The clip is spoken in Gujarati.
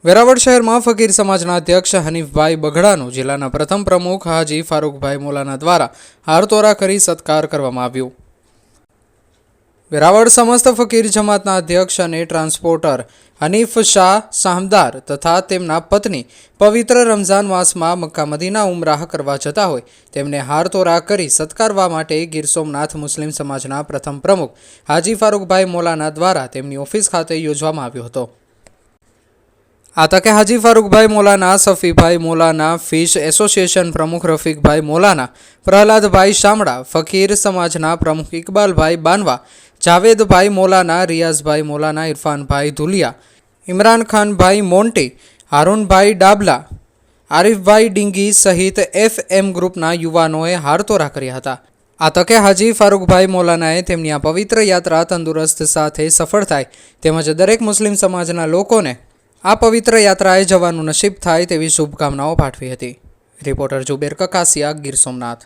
વેરાવળ શહેરમાં ફકીર સમાજના અધ્યક્ષ હનીફભાઈ બગડાનો જિલ્લાના પ્રથમ પ્રમુખ હાજી ફારૂકભાઈ મોલાના દ્વારા હારતોરા કરી સત્કાર કરવામાં આવ્યો। વેરાવળ સમસ્ત ફકીર જમાતના અધ્યક્ષ અને ટ્રાન્સપોર્ટર હનીફ શાહ સાહમદાર તથા તેમના પત્ની પવિત્ર રમઝાન માસમાં મક્કા મદીના ઉમરાહ કરવા જતા હોય તેમને હારતોરા કરી સત્કારવા માટે ગીર સોમનાથ મુસ્લિમ સમાજના પ્રથમ પ્રમુખ હાજી ફારૂકભાઈ મોલાના દ્વારા તેમની ઓફિસ ખાતે યોજવામાં આવ્યો હતો। આ તકે હાજી ફારૂકભાઈ મોલાના, સફીભાઈ મોલાના, ફિશ એસોસિએશન પ્રમુખ રફીકભાઈ મોલાના, પ્રહલાદભાઈ શામળા, ફકીર સમાજના પ્રમુખ ઇકબાલભાઈ બાનવા, જાવેદભાઈ મોલાના, રિયાઝભાઈ મોલાના, ઇરફાનભાઈ ધુલિયા, ઇમરાનખાનભાઈ મોન્ટી, હારૂનભાઈ ડાબલા, આરિફભાઈ ડીંગી સહિત FM ગ્રુપના યુવાનોએ હારતોરા કર્યા હતા। આ તકે હાજી ફારૂકભાઈ મોલાનાએ તેમની આ પવિત્ર યાત્રા તંદુરસ્ત સાથે સફળ થાય તેમજ દરેક મુસ્લિમ સમાજના લોકોને આ પવિત્ર યાત્રાએ જવાનું નસીબ થાય તેવી શુભકામનાઓ પાઠવી હતી। રિપોર્ટર જુબેર કકાસિયા, ગીર સોમનાથ।